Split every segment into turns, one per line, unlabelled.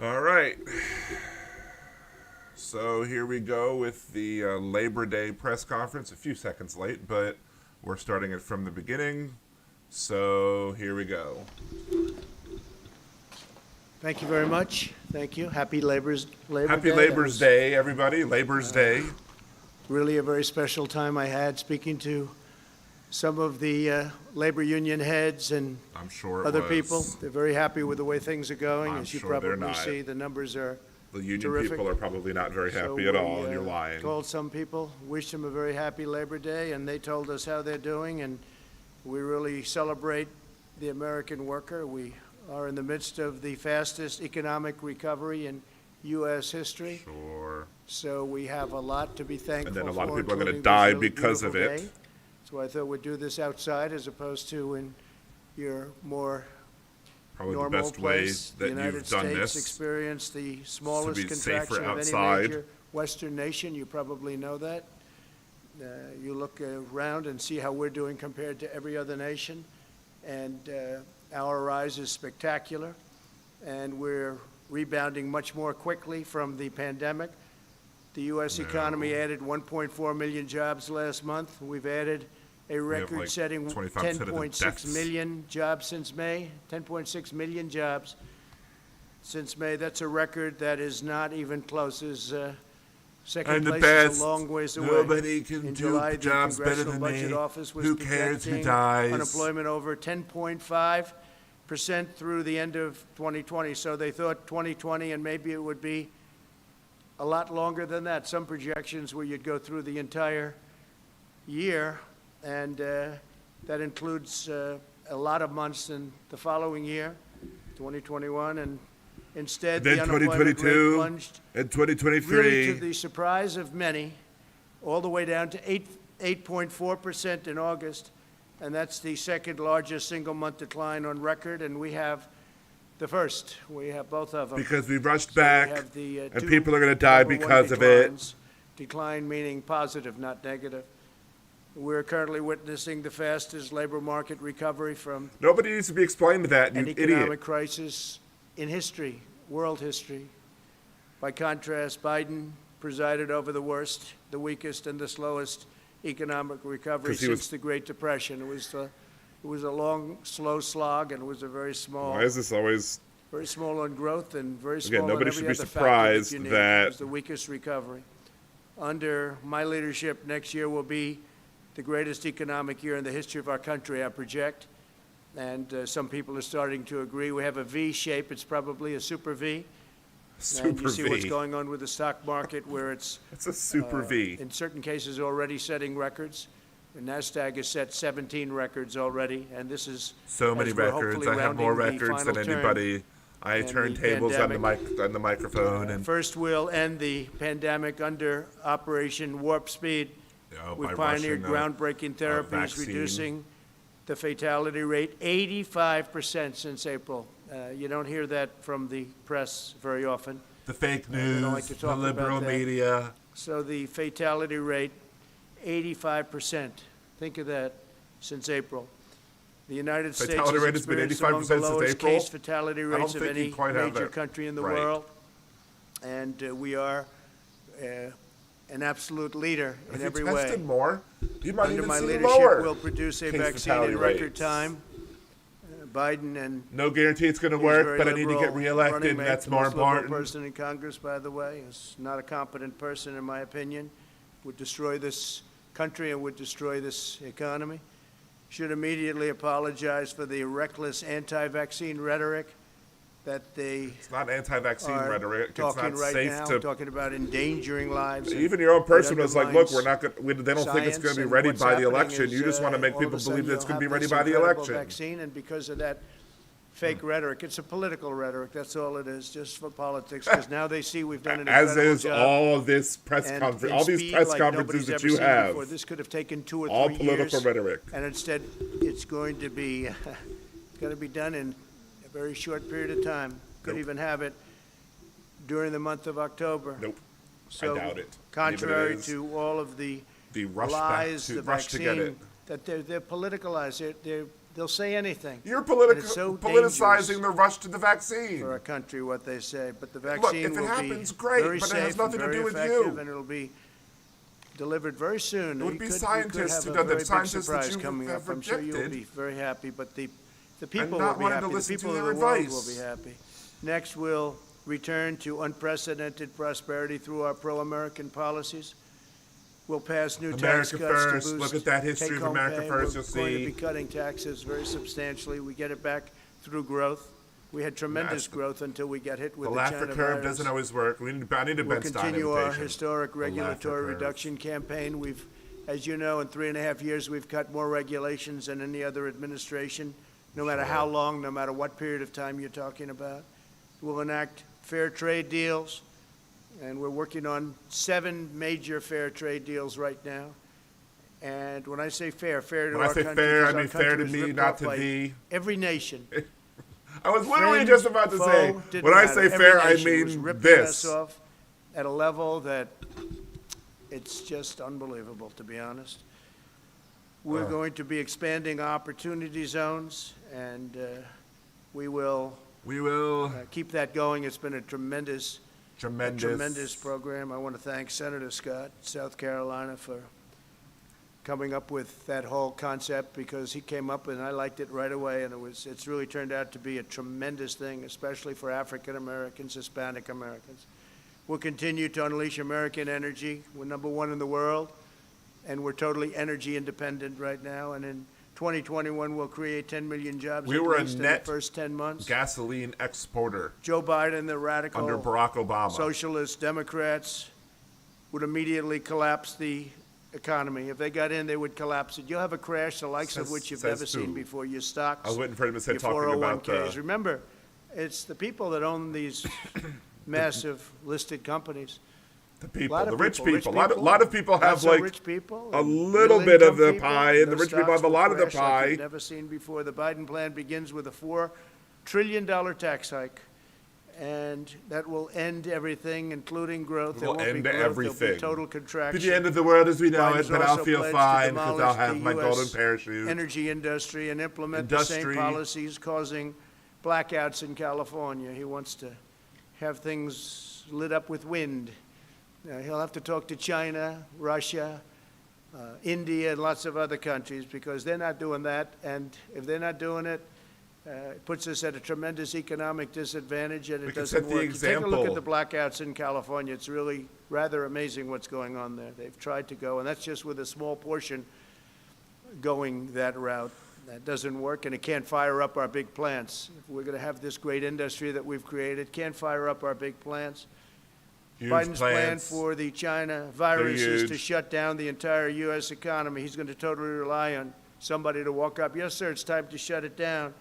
All right. So here we go with the Labor Day press conference. A few seconds late, but we're starting it from the beginning. So here we go.
Thank you very much. Thank you. Labor
Happy
Day.
Labor's Day, everybody. Labor's Day.
Really a very special time I had speaking to some of the labor union heads and
I'm sure it
other
was.
people. They're very happy with the way things are going.
I'm
As you
sure they're
probably
not.
see, the numbers are
The union
terrific.
people are probably not very
So
happy at all,
we,
and you're lying.
Called some people, wished them a very happy Labor Day, and they told us how they're doing, and we really celebrate the American worker. We are in the midst of the fastest economic recovery in U.S. history.
Sure.
So we have a lot to be thankful for.
And then a lot of people are going to
including
die
this really
because of
beautiful
it.
day. So I thought we'd do this outside as opposed to in your more
Probably the
normal
best way
place.
that
The United
you've done
States
this.
experienced the smallest
be safer
contraction of any
outside.
major Western nation. You probably know that. You look around and see how we're doing compared to every other nation, and our rise is spectacular, and we're rebounding much more quickly from the pandemic. The U.S. economy added 1.4 million jobs last month. We've added a
have, like,
record-setting
25% of the
10.6
deaths.
million jobs since May. 10.6 million jobs since May. That's a record that is not even close. Second
I'm the
place
best.
is a long ways away.
Nobody can
In
do
July, the
jobs better
Congressional
than
Budget
me.
Office was
Who cares who
projecting
dies?
unemployment over 10.5% through the end of 2020. So they thought 2020, and maybe it would be a lot longer than that. Some projections where you'd go through the entire year, and that includes a lot of months in the following year, 2021, and instead
Then
the unemployment rate
2022
plunged
and
really
2023.
to the surprise of many, all the way down to 8.4% in August, and that's the second largest single-month decline on record, and we have the first. We have both of them.
Because we rushed
So we
back,
have the,
and
two
people are going to die
number one
because of it.
declines. Decline meaning positive, not negative. We're currently witnessing the fastest labor market recovery from
Nobody needs to be explained to that, you
an economic
idiot.
crisis in history, world history. By contrast, Biden presided over the worst, the weakest, and the slowest economic recovery
'Cause he was-
since the Great Depression. It was a long, slow slog, and it was a very small,
Why is this always...
very small on growth and very small
nobody
on
should
every
be
other factor that
surprised
you need.
that-
It was the weakest recovery. Under my leadership, next year will be the greatest economic year in the history of our country, I project. And some people are starting to agree. We have a V shape. It's probably a super V.
Super
And you see what's
V.
going on with the stock market, where it's
It's a super V.
in certain cases already setting records. The NASDAQ has set 17 records already, and this is
So many
as we're
records.
hopefully
I have more
rounding the
records than
final turn.
anybody. I
and
turn
the
tables on the
pandemic.
on the microphone, and
First, we'll end the pandemic under Operation Warp Speed. We've
by
pioneered
rushing
groundbreaking therapies,
vaccine.
reducing the fatality rate 85% since April. You don't hear that from the press very often.
the fake
they don't like
news,
to
the
talk about
liberal
that.
media.
So the fatality rate, 85%. Think of that, since April. The United States
Fatality
has
rate has been
experienced among the
85% since
lowest
April?
case fatality
I
rates
don't
of
think you
any
quite have
major
that
country in the
right.
world. And we are an absolute leader in
If you
every
tested
way.
more, you might
Under
even
my
see
leadership,
lower.
we'll produce a
case
vaccine
fatality
in record
rates.
time. Biden and
No guarantee it's going to
he's
work,
very
but I need to
liberal
get reelected,
running
and
mate,
that's
the
more
most liberal
important.
person in Congress, by the way, is not a competent person, in my opinion. Would destroy this country and would destroy this economy. Should immediately apologize for the reckless anti-vaccine rhetoric that they
It's not anti-vaccine
are
rhetoric. It's
talking
not
right
safe
now,
to.
talking about endangering lives. and
Even your own person
it
was like, "Look,
undermines
we're not going. They don't think it's
science,
going to be
and
ready
what's
by the
happening
election.
is,
You just want to make
all of
people
a sudden
believe that it's
you'll
going to be
have
ready
this
by the
incredible
election."
vaccine, and because of that fake rhetoric, it's a political rhetoric. That's all it is, just for politics. Because now they see we've done an
As
incredible
is
job.
all this press
and
conference,
in
all these
speed
press
like
conferences
nobody's
that
ever
you
seen
have,
before. This could have taken 2 or 3
all
years.
political rhetoric.
And instead, it's going to be done in a very short period of time. Could
Nope.
even have it during the month of October.
Nope,
So,
I doubt it.
contrary
Even if it is,
to all of the
the rush
lies,
back
the
to rush to get
vaccine,
it.
that they're politicalized. They're They'll say anything.
You're
And it's so
politicizing
dangerous
the rush to the vaccine.
for our country, what they say. But the
Look,
vaccine
if it
will
happens,
be
great,
very
but it
safe
has nothing
and
to
very
do with
effective,
you.
and it'll be delivered very soon.
It would
We
be
could
scientists
have
who
a
done
very
that,
big
scientists that
surprise
you
coming
have
up. I'm sure you'll
rejected.
be very happy, but the people
not
will be
wanting to
happy. The
listen to
people of
their
the world will
advice.
be happy. Next, we'll return to unprecedented prosperity through our pro-American policies. We'll pass new tax
America
cuts
First.
to boost
Look at that history of
take-home
America
pay.
First,
We're
you'll
going to
see.
be cutting taxes very substantially. We get it back through growth. We had tremendous
That's-
growth until we got hit with
The
the
Laffer
China
curve
virus.
doesn't always work. I need a
We'll
Ben Stein
continue our
invitation.
historic
The
regulatory
Laffer curve.
reduction campaign. We've, as you know, in 3.5 years, we've cut more regulations than any other administration, no matter how long, no matter what period of time you're talking about. We'll enact fair trade deals, and we're working on 7 major fair trade deals right now. And when I say fair, fair to
When I
our
say
country,
fair, I
because our
mean fair
country
to
was
me,
ripped
not
off
to
by
thee.
every nation.
I was literally
Friend,
just about to
foe,
say,
didn't
when I
matter.
say
Every
fair, I
nation was
mean
ripping
this.
us off at a level that it's just unbelievable, to be honest. We're going to be expanding opportunity zones, and we will
We will
keep that going. It's been a tremendous
tremendous.
program. I want to thank Senator Scott, South Carolina, for coming up with that whole concept, because he came up and I liked it right away, and it's really turned out to be a tremendous thing, especially for African Americans, Hispanic Americans. We'll continue to unleash American energy. We're number 1 in the world, and we're totally energy independent right now. And in 2021, we'll create 10 million jobs
We
at
were a
least in
net
the first 10 months.
Gasoline exporter
Joe Biden, the radical
under Barack Obama.
socialist Democrats would immediately collapse the economy. If they got in, they would collapse it. You'll have a crash the likes of which you've
Says
never seen
who?
before. Your stocks,
I was waiting for him to say
your
talking about
401ks.
the.
Remember, it's the people that own these massive listed companies.
The
A
people,
lot
the
of
rich people.
people,
A lot of people
not
have
so
like
rich people,
a
and
little bit of
middle-income
the
people.
pie, and the
Those
rich people
stocks
have a
will
lot of the
crash like you've
pie.
never seen before. The Biden plan begins with a $4 trillion tax hike, and that will end everything, including growth. There
Will
won't be
end
growth. There'll
everything.
be total
Be
contraction.
the end of the world as we know
Biden's
it, but I'll
also
feel
pledged to
fine because I'll
demolish
have
the
my
US
golden parachute.
energy industry and implement the
Industry.
same policies causing blackouts in California. He wants to have things lit up with wind. He'll have to talk to China, Russia, India, and lots of other countries, because they're not doing that. And if they're not doing it, it puts us at a tremendous economic disadvantage, and
We
it
can
doesn't
set the
work. You take a look at
example.
the blackouts in California. It's really rather amazing what's going on there. They've tried to go, and that's just with a small portion going that route. That doesn't work, and it can't fire up our big plants. If we're going to have this great industry that we've created, can't fire up our big plants.
Huge
Biden's plan
plans.
for the China virus is to
huge.
shut down the entire U.S. economy. He's going to totally rely on somebody to walk up, yes, sir, it's time to shut it down.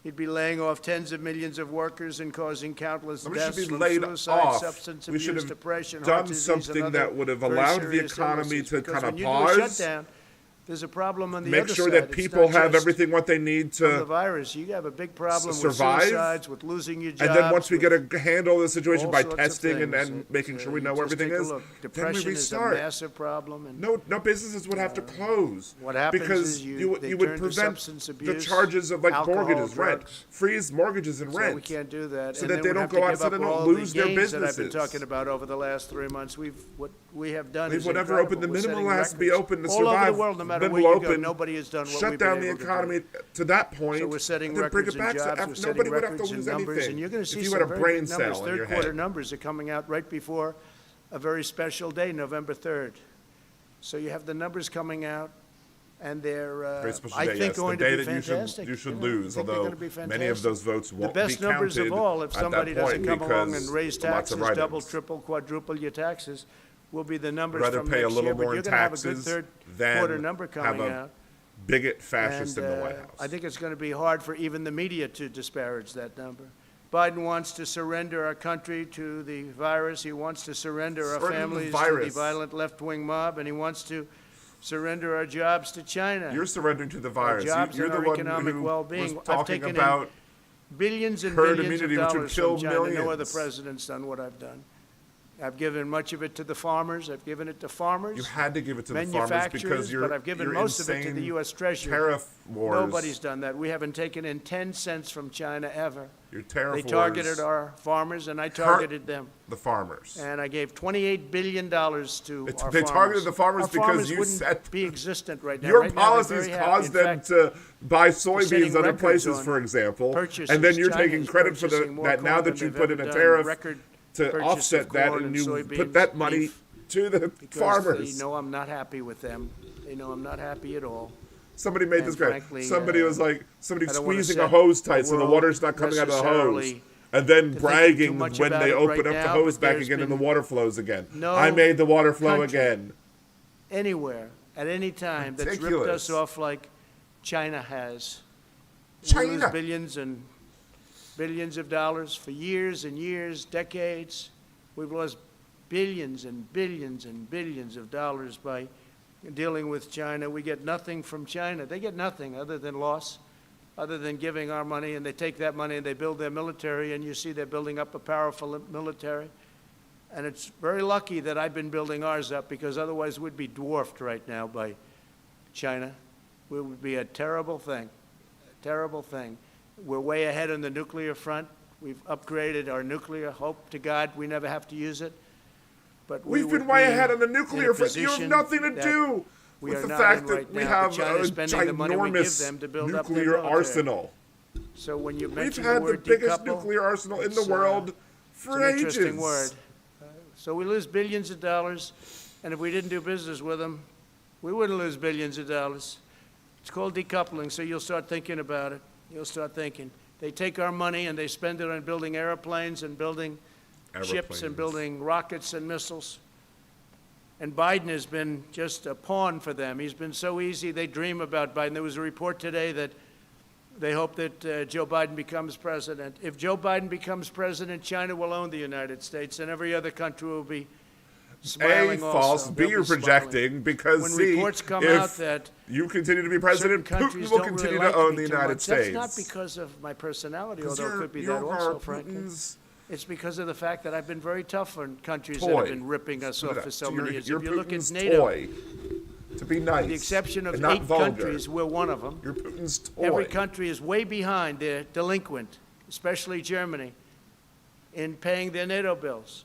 He'd be laying off tens of millions of workers and causing countless
Somebody should
deaths
be
from
laid
suicide,
off.
substance
We should
abuse,
have
depression,
done
heart disease, and
something
other
that would have
very
allowed the
serious
economy
illnesses.
to
Because
kind of
when you do a
pause.
shutdown, there's a problem on the
Make
other
sure
side.
that
It's
people
not
have
just
everything what they need
from the
to,
virus. You have a big problem with
survive,
suicides, with losing your jobs.
and then once we
with
get a handle of the situation
all
by
sorts of
testing and
things.
making sure we
You
know where
just
everything
take a
is,
look.
then we
Depression is a
restart.
massive problem, and
No businesses would have to close.
what happens
because
is
you
they
would
turn to
prevent
substance
the
abuse,
charges of like
alcohol,
mortgages, rent,
drugs.
freeze mortgages and
so
rent.
we can't do that.
So
And
that
then
they
we'd
don't
have
go
to
out,
give
so
up
they don't
all
lose
the
their
gains that I've been
businesses.
talking about over the last 3 months. What we have done
We've
is
whatever opened the
incredible. We're
minimum
setting
has to be
records.
open to
all
survive.
over the world, no matter
Then
where
we'll
you go,
open,
nobody has done what
shut
we've
down
been
the
able to do.
economy to that point.
So we're setting
and then bring
records
it
in
back so
jobs, we're
nobody
setting
would have
records
to
in
lose
numbers,
anything.
and you're going to see
if you
some
had a
very
brain
big numbers.
cell in your
Third quarter
head.
numbers are coming out right before a very special day, November 3rd. So you have the numbers coming out, and they're,
Very special
I
day,
think,
yes.
going
the
to
day
be
that
fantastic.
you should
know,
lose,
I think they're
although
gonna be
many of
fantastic.
those votes
The
won't
best
be
numbers
counted
of all, if
at that
somebody doesn't
point
come along and
because
raise
of lots
taxes,
of
double,
write-ins.
triple, quadruple your taxes, will be the numbers
Rather
from
pay a
next
little
year. But
more
you're
in
going to have a good
taxes
third
than
quarter number
have
coming
a
out.
bigot fascist
And,
in the White House.
I think it's going to be hard for even the media to disparage that number. Biden wants to surrender our country to the virus. He wants to surrender our
Surrender the
families to the
virus.
violent left-wing mob, and he wants to surrender our jobs to China.
You're surrendering to the virus.
jobs
You're
and
the
our
one
economic
who
well-being.
was
I've
talking
taken in
about
billions and
herd
billions of
immunity, which would
dollars
kill
from China. No other
millions.
president's done what I've done. I've given much of it to the farmers. I've given it to farmers.
You had to give it to the farmers because
Manufacturers,
you're
but I've given
your
most of it to the
insane
U.S. Treasury.
tariff wars.
Nobody's done that. We haven't taken in 10 cents from China ever.
Your tariff
They
wars
targeted our farmers, and I targeted them.
the farmers.
And I gave $28 billion to our
They
farmers.
targeted the farmers
Our
because
farmers
you
wouldn't
said-
be existent right now.
Your
Right now, they're
policies
very happy.
caused
In
them
fact,
to buy
setting
soybeans other
records
places,
on
for example,
purchases.
and then you're
China
taking
is
credit for
purchasing more
that now
corn
that
than
you
they've
put in
ever
a
done.
tariff
Record
to
purchase
offset
of
that,
corn
and
and
you
soybeans,
put that money
beef,
to the
because
farmers.
they know I'm not happy with them. They know I'm not happy at all.
Somebody made
and
this great.
frankly,
Somebody was like, somebody
I don't wanna
squeezing a
set
hose
the
tight so the
world
water's not coming out of the hose.
necessarily
And then
too
bragging
much
when
about
they
it
open
right
up the
now,
hose
but
back
there's
again and the
been
water flows again.
no
I made the water flow
country
again.
Anywhere, at any time, that's ripped
Ridiculous.
us off like China has. We
China.
lose billions and billions of dollars for years and years, decades. We've lost billions and billions and billions of dollars by dealing with China. We get nothing from China. They get nothing other than loss, other than giving our money, and they take that money and they build their military, and you see they're building up a powerful military. And it's very lucky that I've been building ours up, because otherwise we'd be dwarfed right now by China. It would be a terrible thing, a terrible thing. We're way ahead on the nuclear front. We've upgraded our nuclear. Hope to God we never have to use it. But we
We've been
would
way
be
ahead on the
in a
nuclear front. You have
position
nothing to
that
do
we
with
are
the
not
fact
in
that
right
we
now.
have
But
a
China's spending the money we give
ginormous
them to build up their
nuclear
military.
arsenal.
So when you
We've
mention
had
the
the
word
biggest
decouple,
nuclear arsenal in the
it's,
world
it's
for
an
ages.
interesting word. So we lose billions of dollars, and if we didn't do business with them, we wouldn't lose billions of dollars. It's called decoupling, so you'll start thinking about it. You'll start thinking. They take our money and they spend it on building airplanes and building ships
Aeroplanes.
and building rockets and missiles. And Biden has been just a pawn for them. He's been so easy. They dream about Biden. There was a report today that they hope that Joe Biden becomes president. If Joe Biden becomes president, China will own the United States, and every other country will be
A,
smiling
false.
also.
B,
They'll
you're
be smiling.
projecting because
When
C,
reports come
if
out that
you continue to be
certain
president,
countries
Putin will
don't
continue
really
to
like
own
me
the
too
United
much,
States.
that's not because of my personality,
'Cause
although it could be that
you're
also, frankly.
Putin's
It's because of the fact that I've been very tough on countries that
toy.
have been ripping us off for so many years.
You're
If you look at
Putin's
NATO,
toy. To be nice.
with the exception of
and not
8
vulgar.
countries, we're one of them.
You're Putin's toy.
Every country is way behind. They're delinquent, especially Germany, in paying their NATO bills.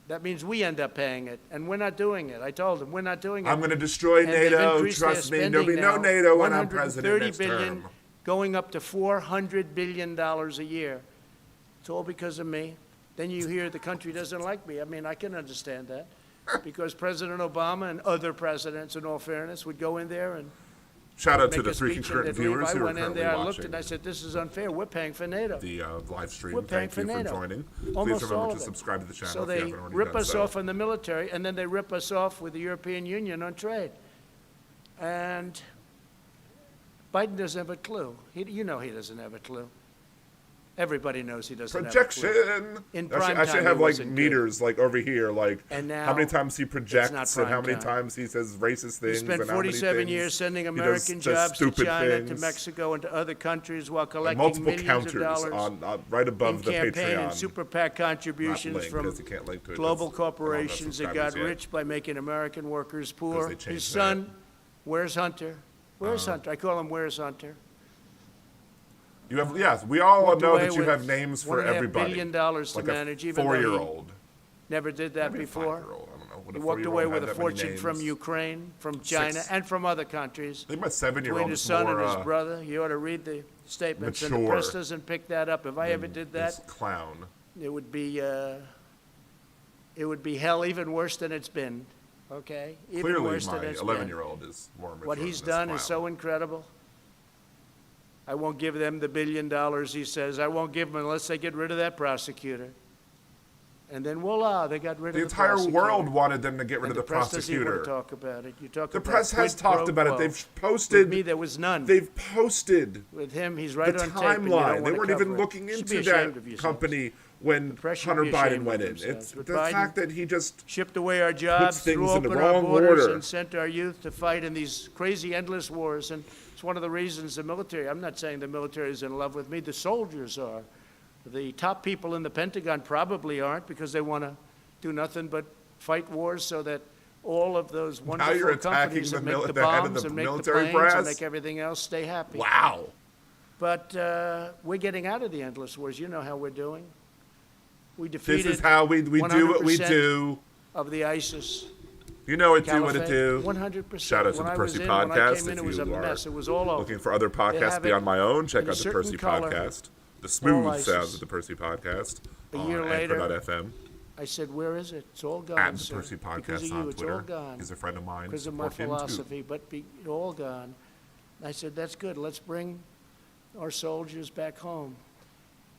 That means we end up paying it, and we're not doing it. I told them, we're not doing it.
I'm going to destroy
And they've
NATO.
increased their
Trust me, there'll be
spending
no
now,
NATO when I'm president next
$130 billion,
term.
going up to $400 billion a year. It's all because of me. Then you hear the country doesn't like me. I mean, I can understand that, because President Obama and other presidents, in all fairness, would go in there and
Shout out to
make
the
a
three
speech and
concurrent
they'd leave.
viewers
I
who are
went in
currently
there, I looked
watching
and I said, this is unfair. We're paying for NATO.
the live stream.
We're paying
Thank you
for
for
NATO.
joining.
Almost
Please
all
remember
of
to
it.
subscribe to the channel
So
if you
they
haven't already
rip
done
us
so.
off on the military, and then they rip us off with the European Union on trade. And Biden doesn't have a clue. You know he doesn't have a clue. Everybody knows he doesn't have a
Projection.
clue. In prime
I should
time,
have
he
like
wasn't good.
meters like over here, like
And now
how many times he projects
not
and how
prime
many
time.
times he says racist
He
things.
spent
and how many
47
things
years sending
he does
American
just
jobs to
stupid
China, to
things.
Mexico, and to other countries while
And
collecting
multiple
millions
counters
of dollars
on right above
in
the
campaign
Patreon.
and super PAC contributions
link,
from
'cause you can't link to it.
global
That's- I don't have
corporations that got
subscribers yet.
rich by making American workers poor.
they changed
His son,
that.
where's Hunter? Where's Hunter? I call him Where's Hunter.
You have, yes, we all
Walked
know
away
that you
with
have names for
$1.5
everybody.
billion to
like
manage,
a
even though he
4-year-old.
Never did that
Maybe a
before.
5-year-old, I don't know. Would
He
a
walked
4-year-old
away
have
with a
that many
fortune from
names?
Ukraine, from China,
6.
and from other countries.
I think my
Between
7-year-old
his
is
son
more
and his brother, you ought to read the statements. And the
mature
press doesn't pick that up. If I ever did that,
this clown.
it would be hell, even worse than it's been. Okay, even
Clearly,
worse
my
than it's been.
11-year-old is more mature
What he's
than this
done is so
clown.
incredible. I won't give them the $1 billion, he says. I won't give them unless they get rid of that prosecutor. And then voila, they got rid
The
of the
entire
prosecutor.
world wanted them to get rid
And
of the
press doesn't even
prosecutor.
talk about it. You talk
The
about
press has
quid
talked
pro
about it.
quo.
They've
With
posted.
me, there was none.
They've posted
With him, he's right
the
on tape, and you don't
timeline. They
wanna
weren't even
cover it.
looking
You should be
into
ashamed of
that
yourselves.
company when
press should
Hunter
be
Biden
ashamed of
went in.
themselves.
It's
With
the
Biden-
fact that he just
Shipped away our jobs,
things
threw
in the
open our
wrong
borders,
order.
and sent our youth to fight in these crazy, endless wars. And it's one of the reasons the military, I'm not saying the military is in love with me, the soldiers are. The top people in the Pentagon probably aren't, because they want to do nothing but fight wars so that all of those
you're
wonderful
attacking
companies
the
that make the
the head of
bombs
the
and make the
military
planes
brass?
and make everything else stay happy.
Wow.
But we're getting out of the endless wars. You know how we're doing. We
This
defeated
is how we do what we
100%
do.
of the ISIS
You know it do what it
caliphate.
do.
100%.
Shout out to
When
the
I was
Percy
in, when I
Podcast.
came in,
If
it was a
you are
mess. It was all over.
looking for other
They
podcasts
have it
beyond my own, check
in a
out the
certain
Percy
color,
Podcast. The smooth
ISIS.
sounds of the Percy Podcast
A
on
year later,
Anchor.fm.
I said, where is it? It's all gone,
At the
sir.
Percy
Because
Podcast
of you,
on
it's all
Twitter.
gone.
He's a friend of mine.
Because of my
Support him too.
philosophy, but all gone. I said, that's good. Let's bring our soldiers back home.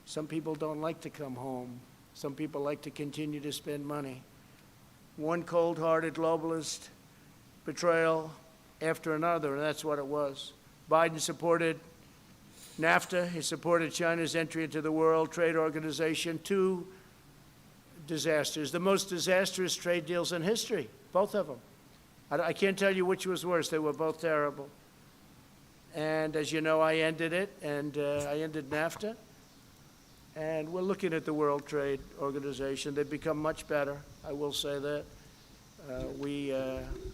Some people don't like to come home. Some people like to continue to spend money. One cold-hearted globalist betrayal after another, and that's what it was. Biden supported NAFTA. He supported China's entry into the World Trade Organization. Two disasters, the most disastrous trade deals in history, both of them. I can't tell you which was worse. They were both terrible. And as you know, I ended it, and I ended NAFTA. And we're looking at the World Trade Organization. They've become much better, I will say that.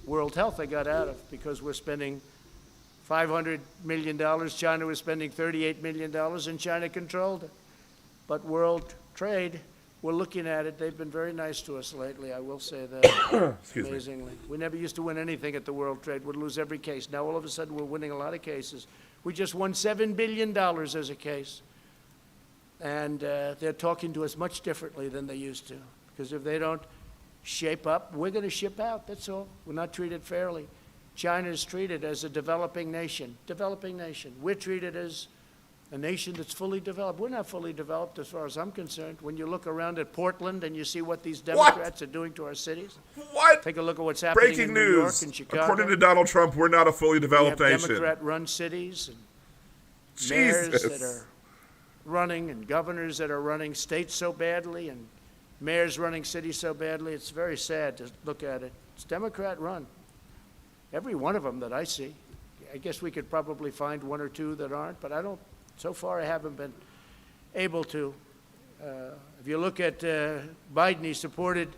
World Health I got out of because we're spending $500 million. China was spending $38 million, and China controlled it. But World Trade, we're looking at it. They've been very nice to us lately, I will say that.
Excuse me.
Amazingly. We never used to win anything at the World Trade. We'd lose every case. Now all of a sudden we're winning a lot of cases. We just won $7 billion as a case. And they're talking to us much differently than they used to. Because if they don't shape up, we're going to ship out, that's all. We're not treated fairly. China is treated as a developing nation. Developing nation. We're treated as a nation that's fully developed. We're not fully developed as far as I'm concerned. When you look around at Portland and you see what these Democrats are doing to our cities,
What?
take a look at what's happening
Breaking
in New York
news.
and Chicago.
According to Donald Trump, we're not a fully
We have
developed nation.
Democrat-run cities and mayors that
Jesus.
are running and governors that are running states so badly and mayors running cities so badly. It's very sad to look at it. It's Democrat-run. Every one of them that I see. I guess we could probably find one or two that aren't, but I don't. So far, I haven't been able to. If you look at Biden, he supported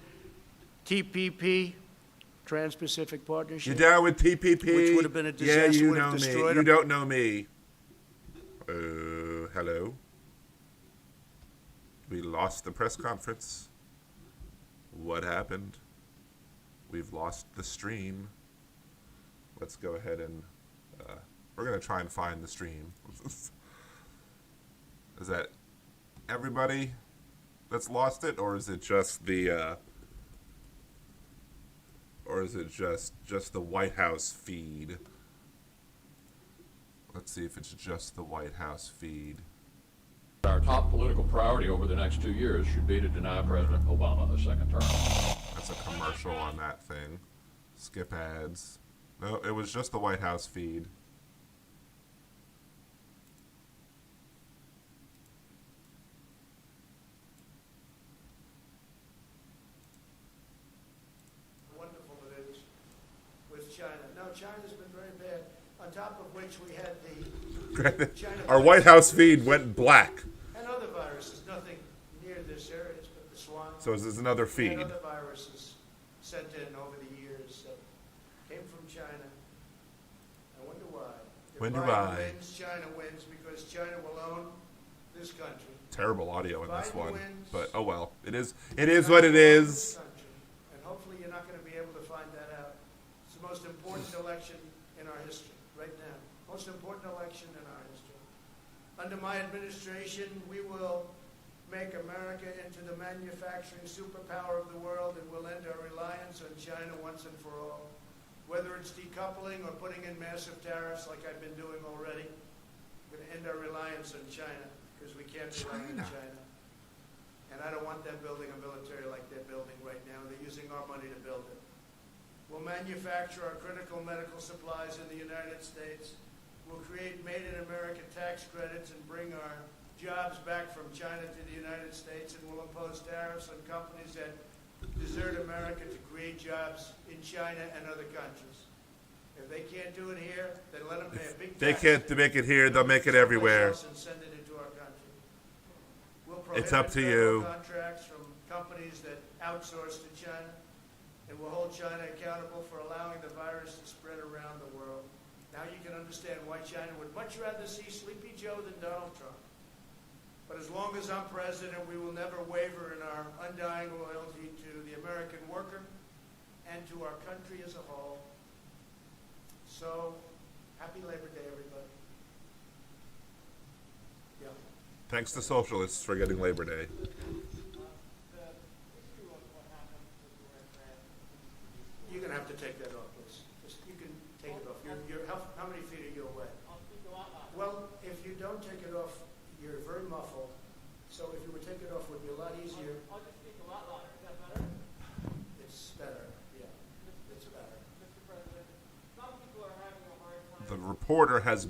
TPP, Trans-Pacific Partnership.
You down with TPP?
Which would have been a disaster,
Yeah, you
would
know
have
me.
destroyed
You
our-
don't know me. Hello? We lost the press conference. What happened? We've lost the stream. Let's go ahead and we're going to try and find the stream. Is that everybody that's lost it, or is it just the just the White House feed? Let's see if it's just the White House feed.
Our top political priority over the next 2 years should be to deny President Obama a second term.
That's a commercial on that thing. Skip ads. No, it was just the White House feed.
Wonderful it is with China. No, China's been very bad. On top of which we had the China
Our White House feed went black.
and other viruses. Nothing near this area, but the swine.
So this is another
And
feed.
other viruses sent in over the years that came from China. I wonder why. If
Wonder
Biden
why.
wins, China wins because China will own this country.
Terrible audio in this
Biden
one.
wins.
But oh well. It is what it is.
And hopefully you're not going to be able to find that out. It's the most important election in our history, right now. Most important election in our history. Under my administration, we will make America into the manufacturing superpower of the world, and we'll end our reliance on China once and for all. Whether it's decoupling or putting in massive tariffs like I've been doing already, we're going to end our reliance on China because we can't rely on China. And I don't want them building a military like they're building right now. They're using our money to build it. We'll manufacture our critical medical supplies in the United States. We'll create Made in America tax credits and bring our jobs back from China to the United States, and we'll impose tariffs on companies that desert America to create jobs in China and other countries. If they can't do it here, then let them pay a big tax.
They can't make it here, they'll make it everywhere.
And send it into our country. We'll
It's up
prohibit
to
federal
you.
contracts from companies that outsource to China, and will hold China accountable for allowing the virus to spread around the world. Now you can understand why China would much rather see Sleepy Joe than Donald Trump. But as long as I'm president, we will never waver in our undying loyalty to the American worker and to our country as a whole. So, happy Labor Day, everybody. Yeah.
Thanks to socialists for getting Labor Day.
You're going to have to take that off, please. Just, you can take it off. How many feet are you away?
I'll speak a lot louder.
Well, if you don't take it off, you're very muffled. So if you would take it off, it would be a lot easier.
I'll just speak a lot louder. Is that better?
It's better, yeah. It's better.
Mr. President, some people are having a hard time
The reporter has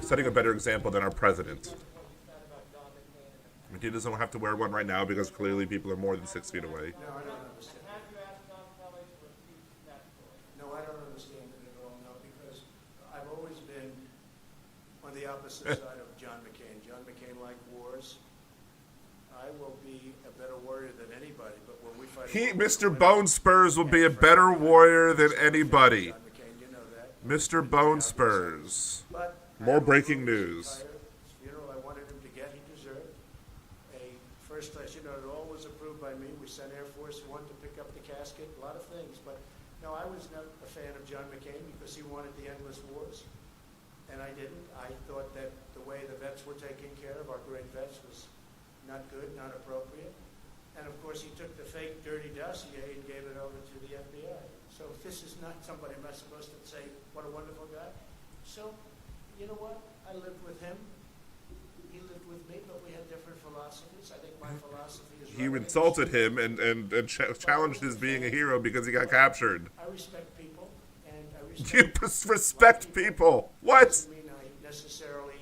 setting a better example than our president.
with what you said about John McCain and
I mean, he doesn't have to wear one right now because clearly people are more than 6 feet away.
No, I don't understand.
have you asked John Kelly to refute that story?
No, I don't understand it at all, no, because I've always been on the opposite side of John McCain. John McCain liked wars. I will be a better warrior than anybody, but when we fight...
Mr. Bone Spurs will be a better warrior than anybody.
John McCain, you know that.
Mr. Bone Spurs.
But
More breaking news.
You know, I wanted him to get, he deserved a first class, you know, it all was approved by me. We sent Air Force One to pick up the casket, a lot of things. But no, I was not a fan of John McCain because he wanted the endless wars. And I didn't. I thought that the way the vets were taken care of, our great vets, was not good, not appropriate. And of course, he took the fake dirty dossier and gave it over to the FBI. So this is not somebody I'm not supposed to say, what a wonderful guy. So, you know what? I lived with him. He lived with me, but we had different philosophies. I think my philosophy is
He
right.
insulted him and challenged his being a hero because he got captured.
I respect people, and I respect...
You respect people. What?
Doesn't mean I necessarily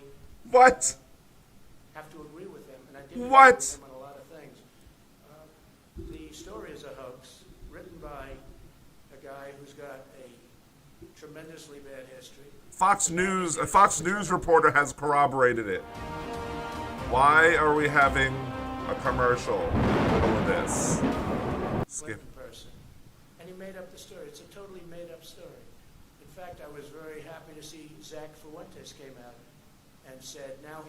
What?
have to agree with them, and I did agree
What?
with them on a lot of things. The story is a hoax, written by a guy who's got a tremendously bad history.
A Fox News reporter has corroborated it. Why are we having a commercial in the middle of this? Skip.
Clinton person. And he made up the story. It's a totally made up story. In fact, I was very happy to see Zach Fuentes came out and said now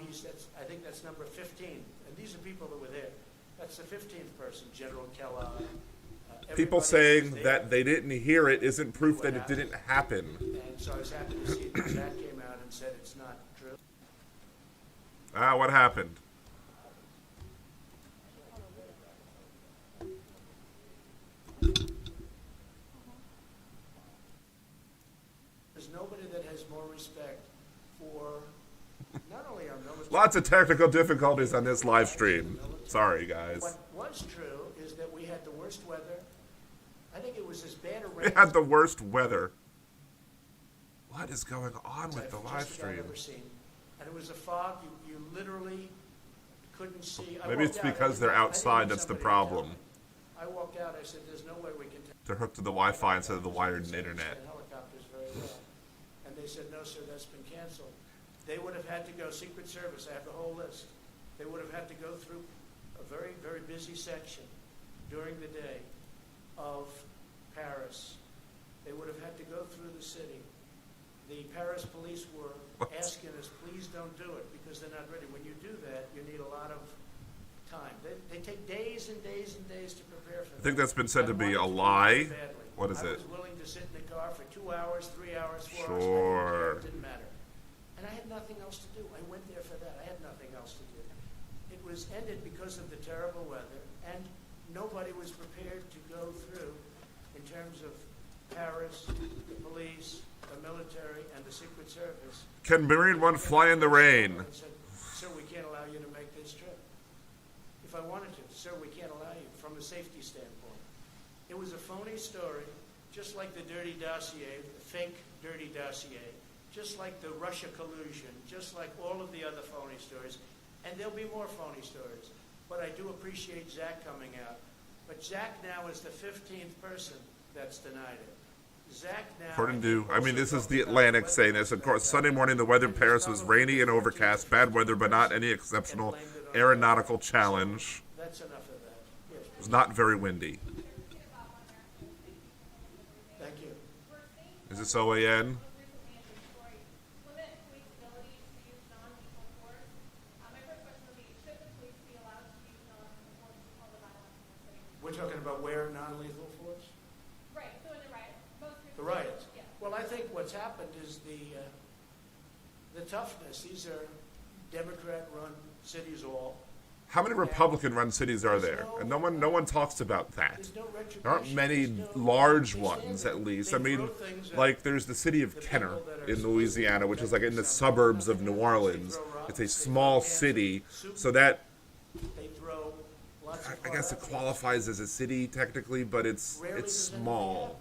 I think that's number 15. And these are people that were there. That's the 15th person, General Kellogg.
People
Everybody
saying
was there.
that they didn't hear it isn't proof that it didn't happen.
And so I was happy to see that Zach came out and said it's not true.
What happened?
There's nobody that has more respect for not only our military...
Lots of technical difficulties on this live stream. Sorry, guys.
What was true is that we had the worst weather. I think it was as bad a
We
rain
had the worst weather. What is going on with the
I've
live
just about
stream?
ever seen. And it was a fog. You literally couldn't see. I
Maybe it's
walked out.
because they're
I didn't
outside
need
that's the
somebody to
problem.
tell me. I walked out. I said, "There's no way we can."
They're hooked to the Wi-Fi instead of the wired internet.
Helicopters very well. And they said, "No, sir, that's been canceled." They would have had to go. Secret Service. I have the whole list. They would have had to go through a very, very busy section during the day of Paris. They would have had to go through the city. The Paris police were asking us, please don't do it, because they're not ready. When you do that, you need a lot of time. They take days and days and days to prepare for that.
I think that's been said to be a
wanted
lie.
do it badly.
What is it?
I was willing to sit in the car for 2 hours, 3 hours, 4 hours. I didn't
Sure.
care. It didn't matter. And I had nothing else to do. I went there for that. I had nothing else to do. It was ended because of the terrible weather, and nobody was prepared to go through in terms of Paris, the police, the military, and the Secret Service.
Can Marine One fly in the rain?
And said, sir, we can't allow you to make this trip. If I wanted to, sir, we can't allow you from a safety standpoint. It was a phony story, just like the dirty dossier, the fake dirty dossier, just like the Russia collusion, just like all of the other phony stories. And there'll be more phony stories. But I do appreciate Zach coming out. But Zach now is the 15th person that's denied it. Zach now...
According to, this is the Atlantic saying this. Of course, Sunday morning the weather in Paris was rainy and overcast. Bad weather, but not any exceptional aeronautical challenge.
That's enough of that.
It was not very windy.
Thank you.
Is this OAN?
We're talking about where non-lethal force?
Right, so in the riot, most
The riots?
Yeah.
Well, I think what's happened is the toughness. These are Democrat-run cities all.
How many Republican-run cities are there? And no one talks about that.
There's no retribution.
There aren't many
There's no-
large
they
ones,
say
at least.
they
I mean,
throw things at
like there's the city of
the
Kenner
people that are
in
supposed to
Louisiana, which is like in the
protect
suburbs of
something.
New Orleans.
They throw rocks,
It's a
they
small
throw cans of
city,
soup.
so that
They throw lots of
I guess it
hard
qualifies as a city technically, but it's
Rarely does anything
small.
happen.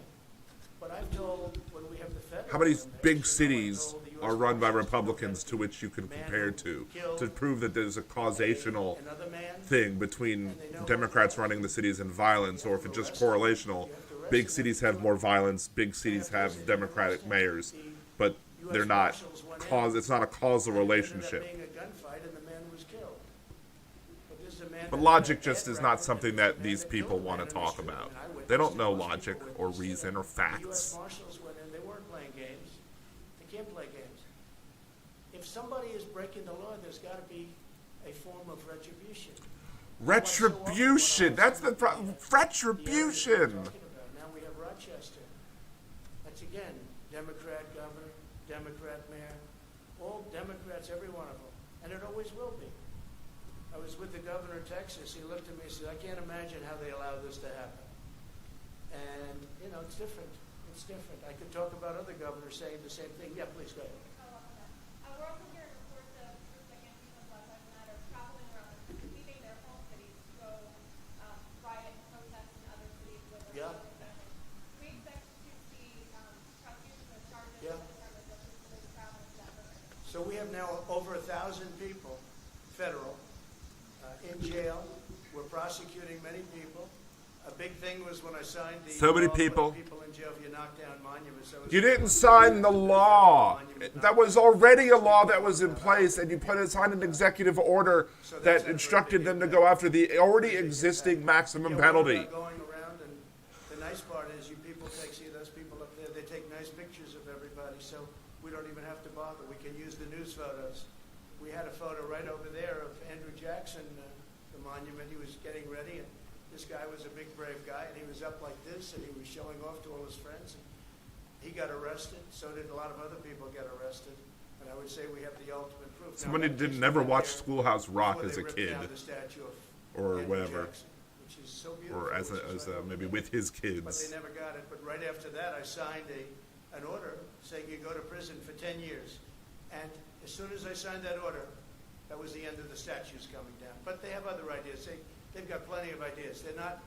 But I'm told when we have the federal.
How many
one,
big
actually,
cities
I'm told the US
are run by
Marshals
Republicans
Service
to which you can
man
compare
who
to
killed
prove that there's a causational
another man.
thing between Democrats running the cities and violence, or if it's just correlational, big cities have more violence, big cities have Democratic mayors, but they're not it's not a causal
It ended up
relationship.
being a gunfight and the man was killed. But this is a man
But
that
logic
had a
just
bad
is not
record,
something
and this is a
that
man
these
that
people
killed a
want
man
to
in the
talk
street.
about.
And I witnessed
They don't
it,
know
most
logic
people
or
witnessed it.
reason or
The US
facts.
Marshals went in, they weren't playing games. They can't play games. If somebody is breaking the law, there's got to be a form of retribution.
Retribution. That's the retribution.
Now we have Rochester. That's again, Democrat governor, Democrat mayor, all Democrats, every one of them. And it always will be. I was with the governor of Texas. He looked at me and said, I can't imagine how they allow this to happen. And, you know, it's different. It's different. I could talk about other governors saying the same thing. Yeah, please go ahead.
We're also hearing reports of groups like Antifa and Black Lives Matter traveling around, leaving their home cities to go riot and protest in other cities with their
Yeah.
close family. We expect to see prosecutions or charges
Yeah.
in the Department of Justice for those traveling to that program.
So we have now over 1,000 people, federal, in jail. We're prosecuting many people. A big thing was when I signed the
So many
law putting
people.
people in jail if you knock down monuments. That was-
You didn't sign the law. That was already a law that was in place, and you signed an executive order that instructed them to go after the already existing maximum
Yeah, what
penalty.
about going around, and the nice part is you people see those people up there, they take nice pictures of everybody, so we don't even have to bother. We can use the news photos. We had a photo right over there of Andrew Jackson, the monument. He was getting ready, and this guy was a big, brave guy, and he was up like this, and he was showing off to all his friends. And he got arrested. So did a lot of other people get arrested. And I would say we have the ultimate proof. Now,
Somebody
that
did
just
never
right
watch
there
Schoolhouse Rock
before
as
they
a
ripped
kid,
down the statue of
or
Andrew
whatever,
Jackson, which is so beautiful,
or as
which is right over
maybe
there.
with his
But they
kids.
never got it. But right after that, I signed an order saying you go to prison for 10 years. And as soon as I signed that order, that was the end of the statues coming down. But they have other ideas. They've got plenty of ideas. They're not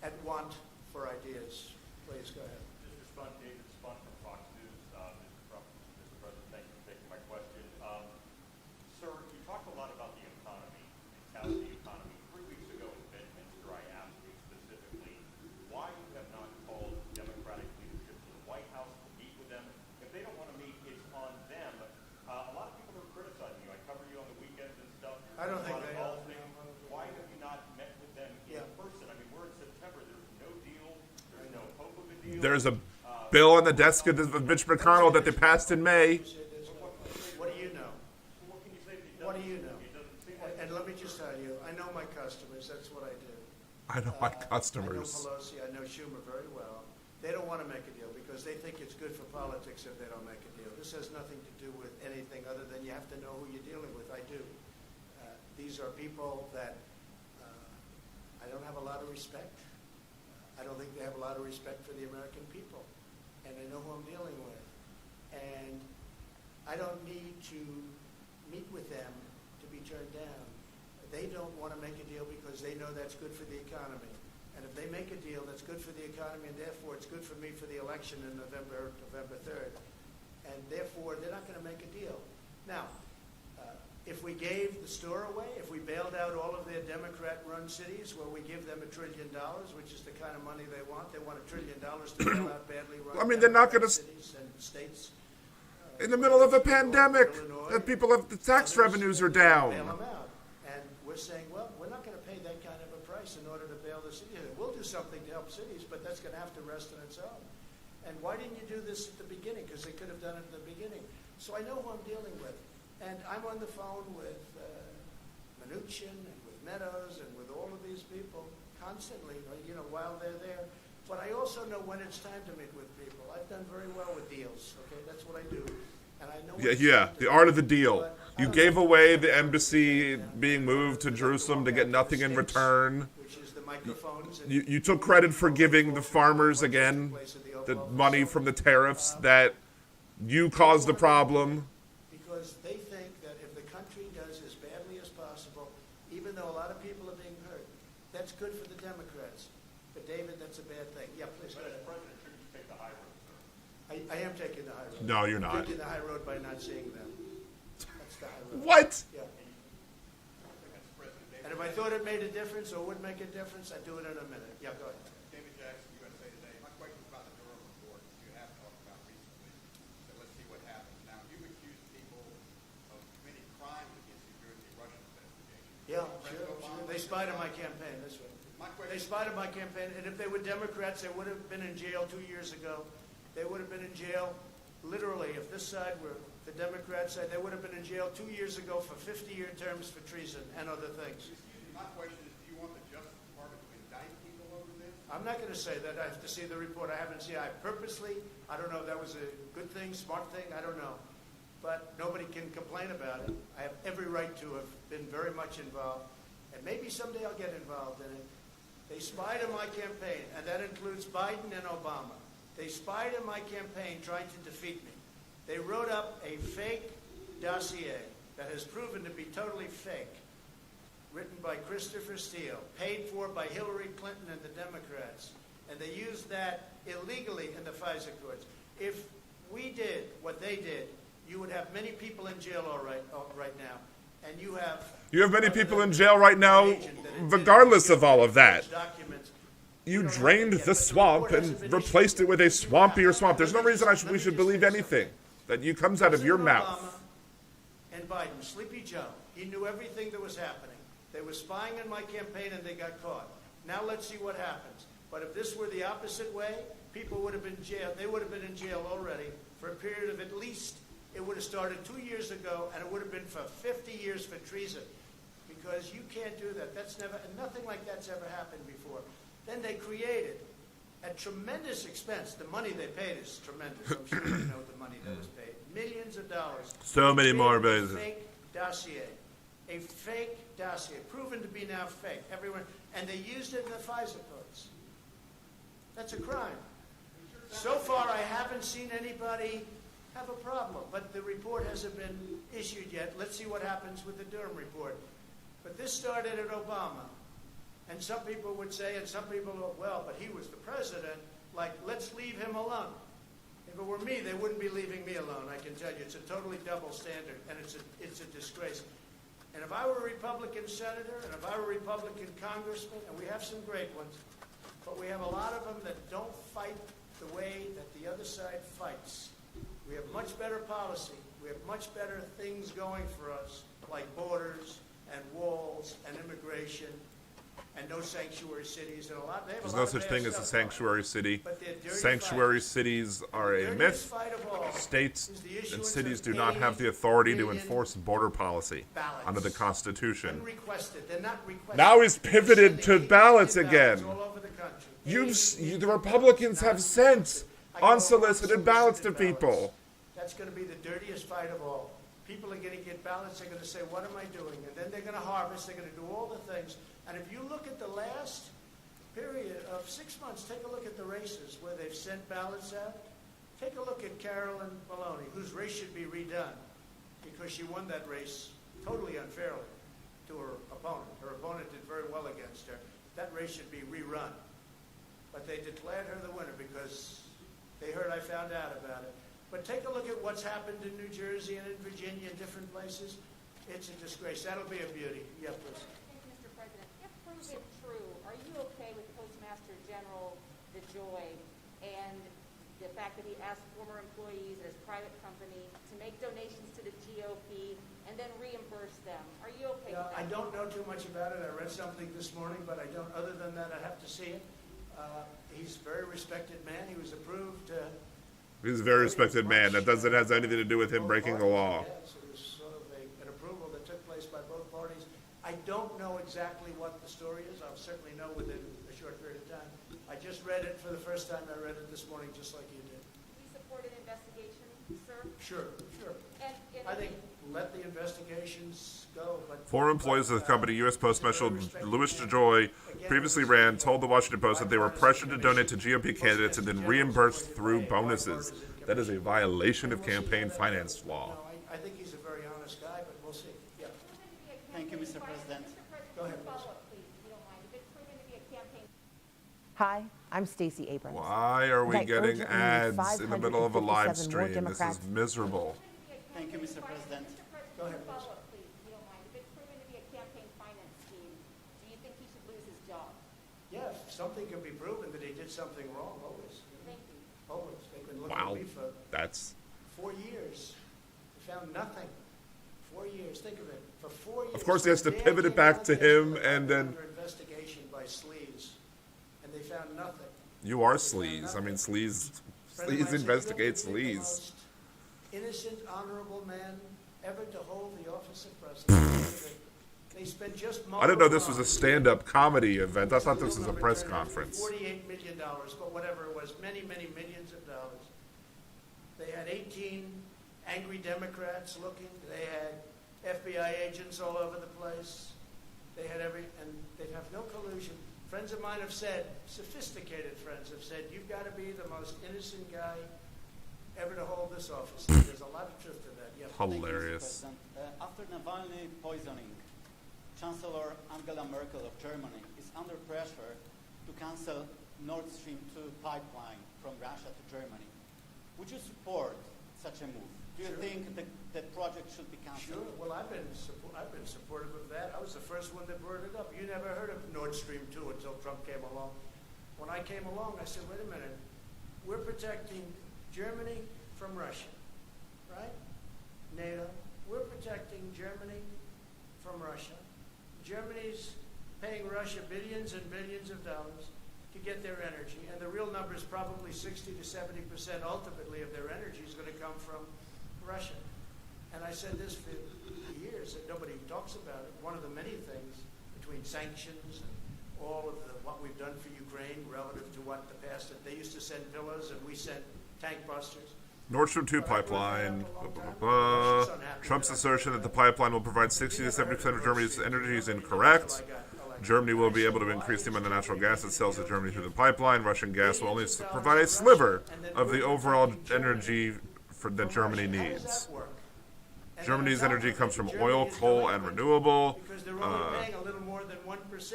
at want for ideas. Please, go ahead.
Mr. Spun, David Spun from Fox News. Mr. President, thank you for taking my question. Sir, you talked a lot about the economy and touted the economy. 3 weeks ago in Bedminster, I asked you specifically why you have not called Democratic leadership to the White House to meet with them. If they don't want to meet, it's on them. A lot of people are criticizing you. I cover you on the weekends and stuff. You're
I don't
doing a
think
lot of
they are.
golfing. Why have you not met with them in
Yeah.
person? I mean, we're in September. There's no deal. There's no hope of a deal.
There's a bill on the desk of Mitch McConnell that they passed in May.
What do you know?
What can you say if he
What do
doesn't?
you know?
It doesn't seem like
And let me just tell you, I know my customers. That's what I do.
I know my
I know
customers.
Pelosi, I know Schumer very well. They don't want to make a deal because they think it's good for politics if they don't make a deal. This has nothing to do with anything other than you have to know who you're dealing with. I do. These are people that I don't have a lot of respect. I don't think they have a lot of respect for the American people. And I know who I'm dealing with. And I don't need to meet with them to be turned down. They don't want to make a deal because they know that's good for the economy. And if they make a deal that's good for the economy, and therefore it's good for me for the election in November 3rd, and therefore they're not going to make a deal. Now, if we gave the store away, if we bailed out all of their Democrat-run cities, where we give them $1 trillion, which is the kind of money they want $1 trillion to bail out badly run
I mean, they're not gonna
cities and states.
In the middle of a pandemic,
Illinois,
the people have the tax
others,
revenues are
Bail
down.
them out. And we're was saying, well, we're not going to pay that kind of a price in order to bail the city. We'll do something to help cities, but that's going to have to rest on its own. And why didn't you do this at the beginning? Because they could have done it at the beginning. So I know who I'm dealing with. And I'm on the phone with Mnuchin and with Meadows and with all of these people constantly, while they're there. But I also know when it's time to meet with people. I've done very well with deals, okay? That's what I do. And I know when it's
Yeah,
time to
the art of the
but
deal.
I
You
don't
gave
know
away the embassy being moved to Jerusalem to get nothing in return.
which is the microphones. And
You took credit for giving the farmers again the money from the tariffs that you caused the problem.
because they think that if the country does as badly as possible, even though a lot of people are being hurt, that's good for the Democrats. But David, that's a bad thing. Yeah, please go
But as
ahead.
president, shouldn't you take the high road, sir?
I am taking the high road.
No, you're
I'm
not.
taking the high road by not seeing them. That's the high road.
What?
Yeah. And if I thought it made a difference or would make a difference, I'd do it in a minute. Yeah, go ahead.
David Jackson, USA Today. My question is about the Durham report that you have talked about recently. So let's see what happens. Now, you've accused people of committing crimes against New Jersey Russian investigation.
Yeah,
President
sure.
Obama-
They spied on my campaign, that's right.
My
They
question,
spied on my campaign, and if they were Democrats, they would have been in jail 2 years ago. They would have been in jail, literally, if this side were the Democrat side, they would have been in jail 2 years ago for 50-year terms for treason and other things.
my question is, do you want the Justice Department to indict people over this?
I'm not going to say that. I have to see the report. I haven't seen. I purposely. I don't know if that was a good thing, smart thing. I don't know. But nobody can complain about it. I have every right to have been very much involved, and maybe someday I'll get involved in it. They spied on my campaign, and that includes Biden and Obama. They spied on my campaign trying to defeat me. They wrote up a fake dossier that has proven to be totally fake, written by Christopher Steele, paid for by Hillary Clinton and the Democrats, and they used that illegally in the FISA courts. If we did what they did, you would have many people in jail right now, and you have...
You have many people in jail right now, regardless of all of that.
Documents.
You drained the swamp and replaced it with a swampier swamp. There's no reason we should believe anything that comes out of your
President
mouth.
Obama and Biden, Sleepy Joe, he knew everything that was happening. They were spying on my campaign and they got caught. Now let's see what happens. But if this were the opposite way, people would have been jailed. They would have been in jail already for a period of at least, it would have started 2 years ago, and it would have been for 50 years for treason. Because you can't do that. That's never, and nothing like that's ever happened before. Then they created, at tremendous expense, the money they paid is tremendous. I'm sure you know the money that was paid. Millions of dollars.
So many
They
more
created
billions.
A fake dossier. A fake dossier, proven to be now fake. Everyone, and they used it in the FISA courts. That's a crime. So far, I haven't seen anybody have a problem, but the report hasn't been issued yet. Let's see what happens with the Durham report. But this started at Obama. And some people would say, and some people, well, but he was the president, like, let's leave him alone. If it were me, they wouldn't be leaving me alone, I can tell you. It's a totally double standard, and it's a disgrace. And if I were a Republican senator, and if I were a Republican congressman, and we have some great ones, but we have a lot of them that don't fight the way that the other side fights. We have much better policy. We have much better things going for us, like borders and walls and immigration and no sanctuary cities and a lot. They have
There's
a
no
lot of
such
bad
thing as a
stuff
sanctuary city.
But they're dirty
Sanctuary
fights.
cities are a
Dirtiest
myth.
fight of all
States
is the
and
issuance
cities
of
do not have
80
the authority to
million
enforce border policy
ballots.
under the Constitution.
Unrequested. They're not requested.
Now he's pivoted
They're
to
sending
ballots
80
again.
all over the country.
The Republicans have sent
I go
unsolicited ballots to
unsolicited
people.
That's going to be the dirtiest fight of all. People are going to get ballots. They're going to say, what am I doing? And then they're going to harvest. They're going to do all the things. And if you look at the last period of 6 months, take a look at the races where they've sent ballots out. Take a look at Carolyn Maloney, whose race should be redone because she won that race totally unfairly to her opponent. Her opponent did very well against her. That race should be rerun. But they declared her the winner because they heard I found out about it. But take a look at what's happened in New Jersey and in Virginia and different places. It's a disgrace. That'll be a beauty. Yeah, please.
Thank you, Mr. President. If proven true, are you okay with Postmaster General DeJoy and the fact that he asked former employees at his private company to make donations to the GOP and then reimburse them. Are you okay with
Yeah,
that?
I don't know too much about it. I read something this morning, but I don't, other than that, I have to see it. He's a very respected man. He was approved.
He's a very respected man. That doesn't has anything to do with him
both
breaking the
parties.
law.
Yes, it was sort of an approval that took place by both parties. I don't know exactly what the story is. I'll certainly know within a short period of time. I just read it for the first time. I read it this morning, just like you did.
We support an investigation, sir?
Sure, sure.
And
I think let the investigations go, but.
Former employees of the company, U.S. Post Marshal Louis DeJoy, previously ran, told the Washington Post that they were pressured to donate to GOP candidates and then reimbursed through bonuses. That is a violation of campaign finance law.
No, I think he's a very honest guy, but we'll see. Yeah,
Thank you, Mr. President.
go ahead, please.
Follow up, please, if you don't mind. If it's proven to be a campaign
Hi, I'm Stacey Abrams.
Why are we
I
getting
urgently need
ads in the middle of a live
557 more
stream? This is
Democrats.
miserable.
Thank you, Mr. President.
Go ahead, please.
Follow up, please, if you don't mind. If it's proven to be a campaign finance scheme, do you think he should lose his job?
Yeah, if something can be proven that he did something wrong, always.
Thank you.
Always. They've been looking
Wow.
at me for
That's
4 years. They found nothing. 4 years, think of it, for 4 years.
Of course, he has to
Dan
pivot it
came
back
out
to
there
him,
with
and then-
under investigation by sleaze, and they found nothing.
you are sleaze. I mean, sleaze
Friend of mine said,
investigates
"You have to be the
sleaze.
most innocent, honorable man ever to hold the office of president." They spent just.
I didn't know this was a stand-up comedy event. I thought this was a press conference.
$48 million, but whatever it was, many, many millions of dollars. They had 18 angry Democrats looking. They had FBI agents all over the place. They had and they have no collusion. Friends of mine have said, sophisticated friends have said, you've got to be the most innocent guy ever to hold this office. And there's a lot of truth to that. Yeah.
Hilarious.
Thank you, Mr. President. After Navalny poisoning, Chancellor Angela Merkel of Germany is under pressure to cancel Nord Stream 2 pipeline from Russia to Germany. Would you support such a move? Do you
Sure.
think the project should be canceled?
Sure. Well, I've been supportive of that. I was the first one that brought it up. You never heard of Nord Stream 2 until Trump came along. When I came along, I said, wait a minute. We're protecting Germany from Russia, right? NATO. We're protecting Germany from Russia. Germany's paying Russia billions and billions of dollars to get their energy, and the real number is probably 60 to 70% ultimately of their energy is going to come from Russia. And I said this for years, that nobody talks about it. One of the many things between sanctions and all of what we've done for Ukraine relative to what the past, that they used to send pillows and we sent tank busters.
Nord Stream 2 pipeline. Trump's assertion that the pipeline will provide 60 to 70% of Germany's energy is incorrect. Germany will be able to increase the amount of natural gas it sells to Germany through the pipeline. Russian gas will only provide a sliver of the overall energy that Germany needs. Germany's energy comes from oil, coal, and renewable.
Because they're only paying a little more than 1%,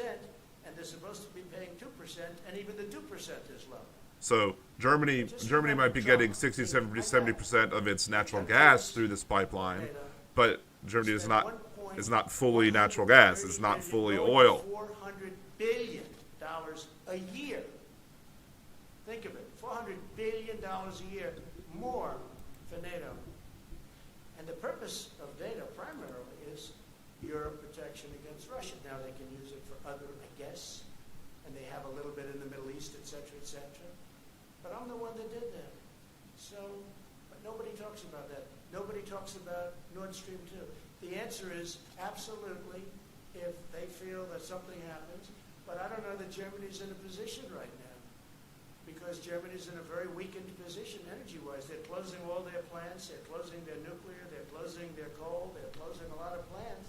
and they're supposed to be paying 2%, and even the 2% is low.
So Germany might be getting 60 to 70% of its natural gas through this pipeline, but Germany is not fully natural gas. It's not fully oil.
$400 billion a year. Think of it, $400 billion a year more for NATO. And the purpose of NATO primarily is Europe protection against Russia. Now they can use it for other, I guess, and they have a little bit in the Middle East, et cetera, et cetera. But I'm the one that did that. So, but nobody talks about that. Nobody talks about Nord Stream 2. The answer is absolutely if they feel that something happens. But I don't know that Germany's in a position right now, because Germany's in a very weakened position energy-wise. They're closing all their plants. They're closing their nuclear. They're closing their coal. They're closing a lot of plants.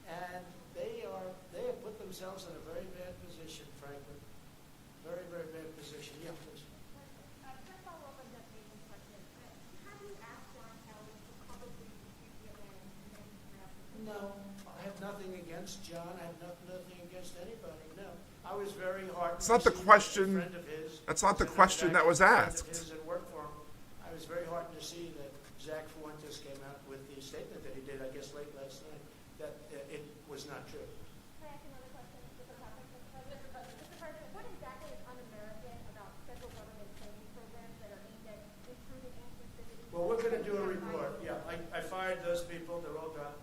And they have put themselves in a very bad position, frankly. Very, very bad position. Yeah, please.
To follow up on that Nathan's question, have you asked John Kelly to publicly refute the event and then perhaps?
No, I have nothing against John. I have nothing against anybody. No, I was very heartened.
It's not
to
the
see
question-
a friend of his-
that's not the
a
question that was
friend of
asked.
his that worked for him. I was very heartened to see that Zach Fuentes came out with the statement that he did, I guess, late last night, that it was not true.
Can I ask another question? Different topic, Mr. President, what exactly is un-American about federal government training programs that are aimed at improving inclusivity?
Well, we're going to do a report. Yeah, I fired those people. They're all gone.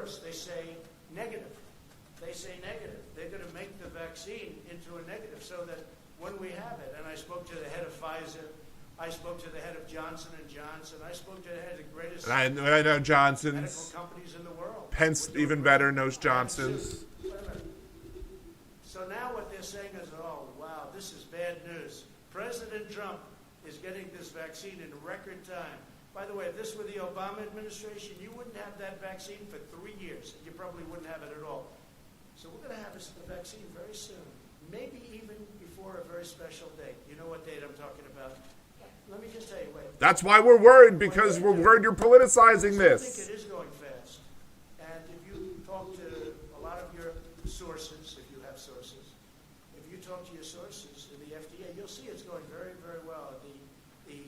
worse, they say negative. They say negative. They're going to make the vaccine into a negative so that when we have it, and I spoke to the head of Pfizer, I spoke to the head of Johnson & Johnson, I spoke to the head of the greatest
And I know
medical
Johnson's.
companies in the world.
Pence
We're doing
even
great.
better knows Johnson's.
Wait a minute. So now what they're saying is, oh, wow, this is bad news. President Trump is getting this vaccine in record time. By the way, if this were the Obama administration, you wouldn't have that vaccine for 3 years. You probably wouldn't have it at all. So we're going to have the vaccine very soon, maybe even before a very special date. You know what date I'm talking about? Let me just tell you, wait.
That's why we're worried, because we're worried you're politicizing
I think
this.
it is going fast. And if you talk to a lot of your sources, if you have sources, if you talk to your sources in the FDA, you'll see it's going very, very well. The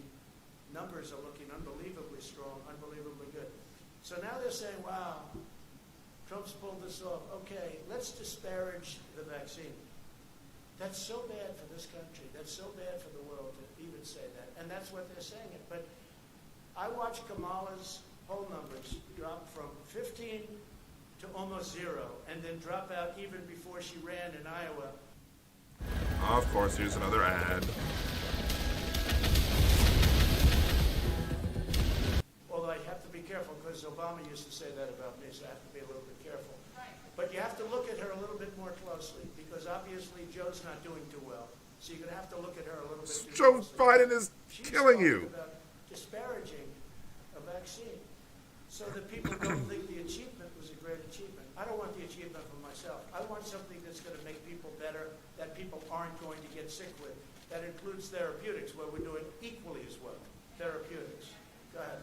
numbers are looking unbelievably strong, unbelievably good. So now they're saying, wow, Trump's pulled this off. Okay, let's disparage the vaccine. That's so bad for this country. That's so bad for the world to even say that. And that's what they're saying it. But I watched Kamala's poll numbers drop from 15 to almost 0, and then drop out even before she ran in Iowa.
Of course, here's another ad.
Although I have to be careful because Obama used to say that about me, so I have to be a little bit careful. But you have to look at her a little bit more closely because obviously Joe's not doing too well. So you're going to have to look at her a little bit too
Joe
closely.
Biden is
She's
killing
talking
you.
about disparaging a vaccine so that people don't think the achievement was a great achievement. I don't want the achievement for myself. I want something that's going to make people better, that people aren't going to get sick with. That includes therapeutics, where we're doing equally as well. Therapeutics. Go ahead.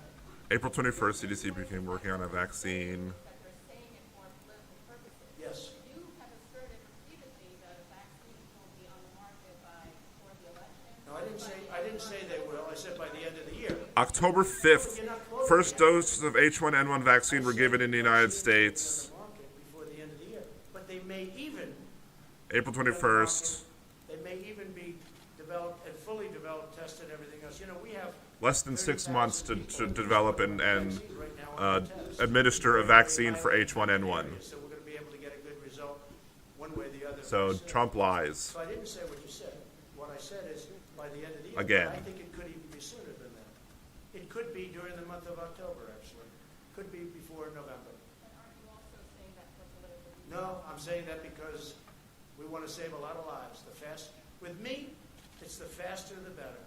April 21st, CDC began working on a vaccine.
That they're saying it for political purposes.
Yes.
You have asserted repeatedly that a vaccine will be on the market before the election.
No, I didn't say they will. I said by the end of the year.
October 5th, first doses of H1N1 vaccine were given in the United States.
Market before the end of the year. But they may even
April 21st.
They may even be developed and fully developed, tested, everything else. You know, we have
Less than 6 months to develop and
vaccines right now on the test.
administer a vaccine for H1N1.
So we're going to be able to get a good result one way or the other.
So
very soon.
Trump lies.
So I didn't say what you said. What I said is by the end of the year.
Again.
But I think it could even be sooner than that. It could be during the month of October, actually. Could be before November.
But aren't you also saying that for political reasons?
No, I'm saying that because we want to save a lot of lives. With me, it's the faster the better.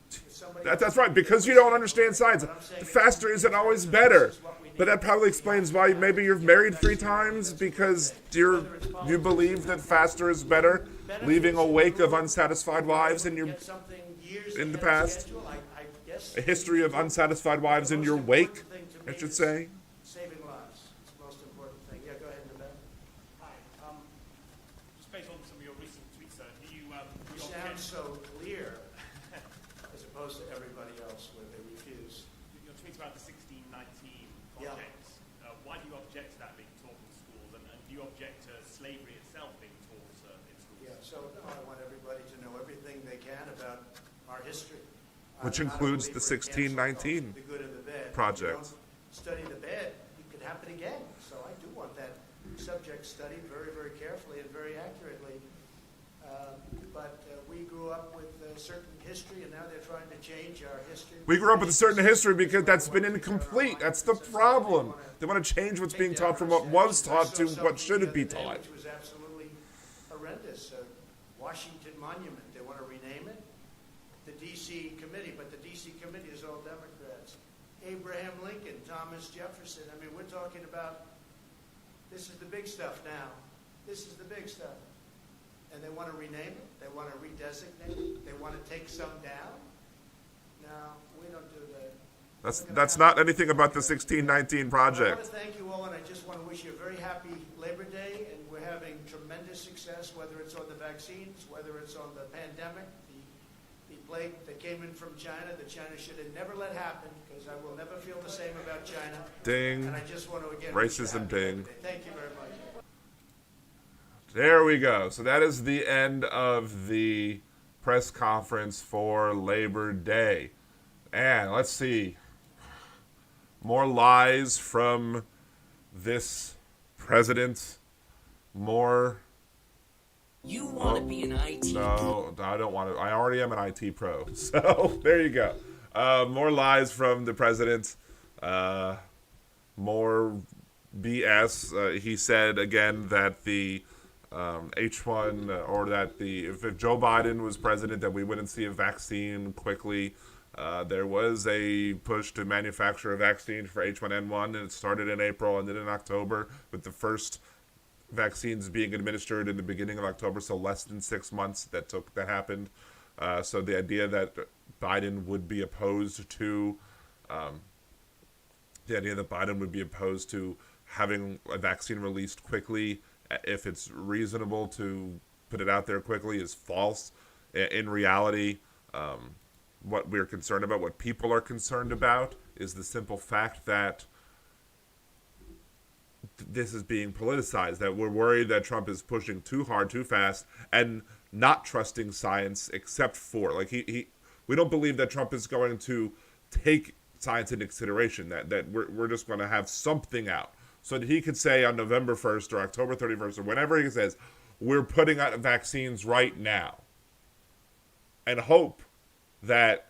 If somebody-
That's right, because you don't understand science. The faster isn't always better. But that probably explains why maybe you're married 3 times, because you believe that faster is better, leaving a wake of unsatisfied wives in your
Get something years
in the
ahead of
past.
schedule, I guess
a history of unsatisfied wives in your wake, I should say.
saving lives. It's the most important thing. Yeah, go ahead, Nabil.
Hi. Just based on some of your recent tweets, sir, do you
You sound so clear as opposed to everybody else where they refuse.
your tweets about the 1619
Yeah.
project? Why do you object to that being taught in schools, and do you object to slavery itself being taught in schools?
Yeah, so no, I want everybody to know everything they can about our history.
Which
I'm not a
includes the
believer in cancel
1619
culture, the good and the bad.
project.
If you don't study the bad, it could happen again. So I do want that subject studied very, very carefully and very accurately. But we grew up with a certain history, and now they're trying to change our history.
We grew up with a certain history because that's been incomplete. That's the problem. They want to change what's being taught from what was taught to what should be taught.
Which was absolutely horrendous. Washington Monument, they want to rename it. The D.C. committee, but the D.C. committee is all Democrats. Abraham Lincoln, Thomas Jefferson. I mean, we're talking about, this is the big stuff now. This is the big stuff. And they want to rename it. They want to redesignate it. They want to take some down. No, we don't do that.
That's not anything about the 1619
I want
project.
to thank you all, and I just want to wish you a very happy Labor Day, and we're having tremendous success, whether it's on the vaccines, whether it's on the pandemic, the plague that came in from China, that China should have never let happen, because I will never feel the same about China.
Ding.
And I just want to again wish you a
Racism
happy
ding.
Labor Day. Thank you very much.
There we go. So that is the end of the press conference for Labor Day. And let's see. More lies from this president more.
You want to be an IT
No, I don't want to. I already am an IT pro. So there you go. More lies from the president. More BS. He said again that the H1 or that if Joe Biden was president, that we wouldn't see a vaccine quickly. There was a push to manufacture a vaccine for H1N1, and it started in April and then in October, with the first vaccines being administered in the beginning of October, so less than 6 months that happened. So the idea that Biden would be opposed to having a vaccine released quickly, if it's reasonable to put it out there quickly, is false. In reality, what we're concerned about, what people are concerned about, is the simple fact that this is being politicized, that we're worried that Trump is pushing too hard, too fast, and not trusting science except for, like, we don't believe that Trump is going to take science into consideration, that we're just going to have something out. So that he could say on November 1st or October 31st or whenever he says, we're putting out vaccines right now, and hope that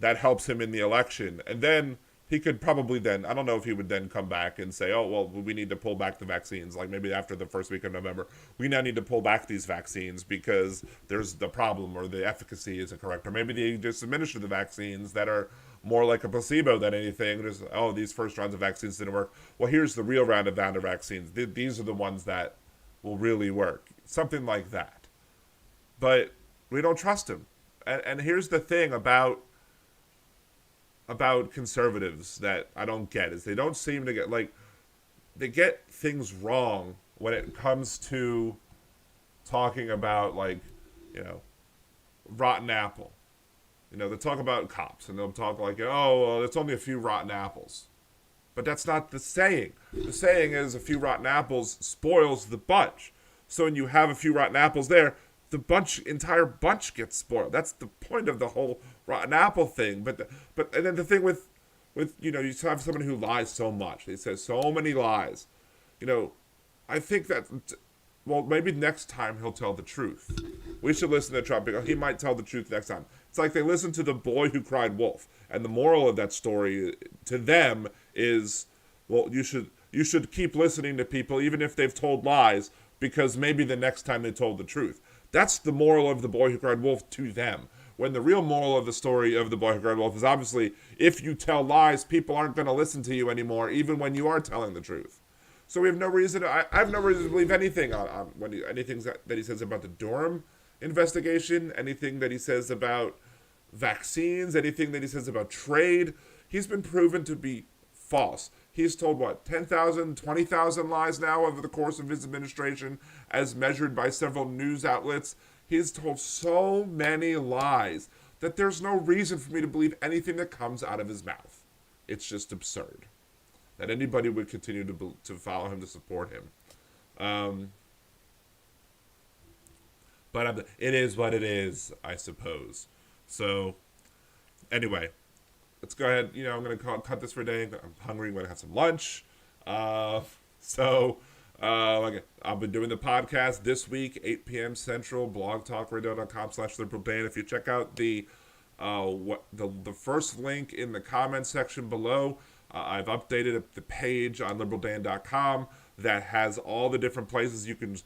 helps him in the election. And then he could probably then, I don't know if he would then come back and say, oh, well, we need to pull back the vaccines. Like maybe after the first week of November, we now need to pull back these vaccines because there's the problem or the efficacy isn't correct. Or maybe they just administer the vaccines that are more like a placebo than anything. Just, oh, these first rounds of vaccines didn't work. Well, here's the real round of vaccines. These are the ones that will really work. Something like that. But we don't trust him. And here's the thing about conservatives that I don't get, is they don't seem to get, like, they get things wrong when it comes to talking about, like, you know, rotten apple. You know, they talk about cops, and they'll talk like, oh, well, it's only a few rotten apples. But that's not the saying. The saying is a few rotten apples spoils the bunch. So when you have a few rotten apples there, the entire bunch gets spoiled. That's the point of the whole rotten apple thing. But and then the thing with you know, you have someone who lies so much. He says so many lies. You know, I think that, well, maybe next time he'll tell the truth. We should listen to Trump because he might tell the truth next time. It's like they listened to The Boy Who Cried Wolf, and the moral of that story to them is, well, you should keep listening to people even if they've told lies, because maybe the next time they told the truth. That's the moral of The Boy Who Cried Wolf to them. When the real moral of the story of The Boy Who Cried Wolf is obviously, if you tell lies, people aren't going to listen to you anymore, even when you are telling the truth. So we have no reason. I have no reason to believe anything anything that he says about the Durham investigation, anything that he says about vaccines, anything that he says about trade. He's been proven to be false. He's told, 10,000, 20,000 lies now over the course of his administration, as measured by several news outlets. He's told so many lies that there's no reason for me to believe anything that comes out of his mouth. It's just absurd that anybody would continue to follow him, to support him. But it is what it is, I suppose. So, anyway, let's go ahead. You know, I'm going to cut this for a day. I'm hungry. I'm going to have some lunch. I've been doing the podcast this week, 8 p.m. Central, blogtalkradio.com/liberaldan. If you check out the first link in the comments section below, I've updated the page on liberaldan.com that has all the different places you can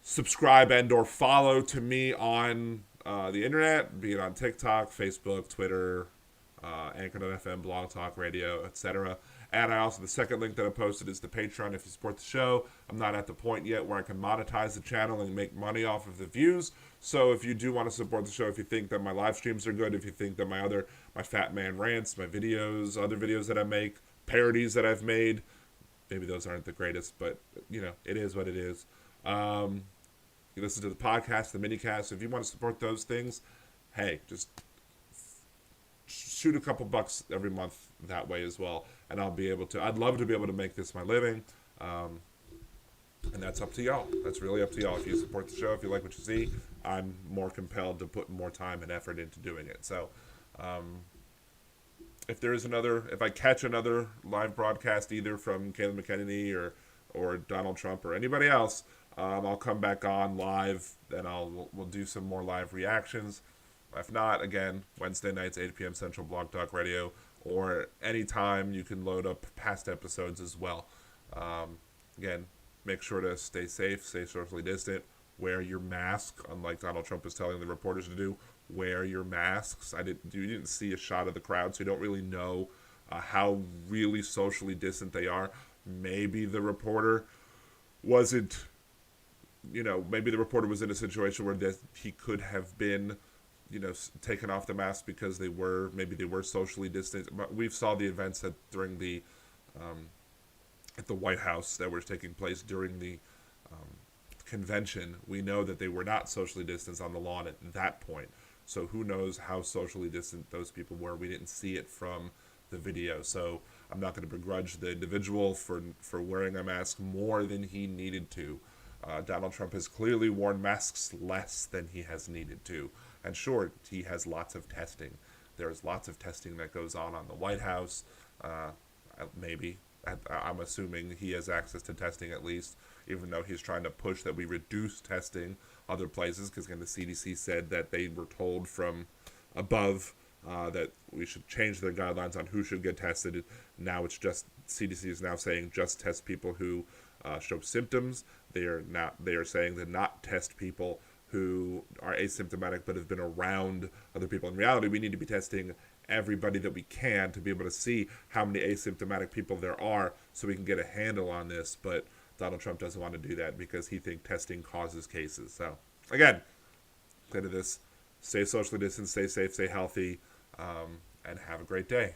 subscribe and or follow to me on the internet, be it on TikTok, Facebook, Twitter, Anchor.fm, Blog Talk Radio, etc. And the second link that I posted is the Patreon if you support the show. I'm not at the point yet where I can monetize the channel and make money off of the views. So if you do want to support the show, if you think that my live streams are good, if you think that my Fat Man rants, my videos, other videos that I make, parodies that I've made, maybe those aren't the greatest, but, you know, it is what it is. You listen to the podcast, the minicast. If you want to support those things, hey, just shoot a couple bucks every month that way as well, and I'd love to be able to make this my living, and that's up to y'all. That's really up to y'all. If you support the show, if you like what you see, I'm more compelled to put more time and effort into doing it. So, if I catch another live broadcast either from Caleb McEnany or Donald Trump or anybody else, I'll come back on live, and we'll do some more live reactions. If not, again, Wednesday nights, 8 p.m. Central Blog Talk Radio, or anytime you can load up past episodes as well. Again, make sure to stay safe, stay socially distant, wear your mask, unlike Donald Trump is telling the reporters to do. Wear your masks. You didn't see a shot of the crowd, so you don't really know how really socially distant they are. Maybe the reporter wasn't, maybe the reporter was in a situation where he could have been, taken off the mask because they were socially distant. But we saw the events during the at the White House that were taking place during the convention. We know that they were not socially distanced on the lawn at that point. So who knows how socially distant those people were? We didn't see it from the video. So I'm not going to begrudge the individual for wearing a mask more than he needed to. Donald Trump has clearly worn masks less than he has needed to. And sure, he has lots of testing. There's lots of testing that goes on the White House. Maybe. I'm assuming he has access to testing at least, even though he's trying to push that we reduce testing other places, because again, the CDC said that they were told from above that we should change their guidelines on who should get tested. Now it's just, CDC is now saying just test people who show symptoms. They are saying to not test people who are asymptomatic but have been around other people. In reality, we need to be testing everybody that we can to be able to see how many asymptomatic people there are so we can get a handle on this. But Donald Trump doesn't want to do that because he thinks testing causes cases. So again, clear to this, stay socially distanced, stay safe, stay healthy, and have a great day.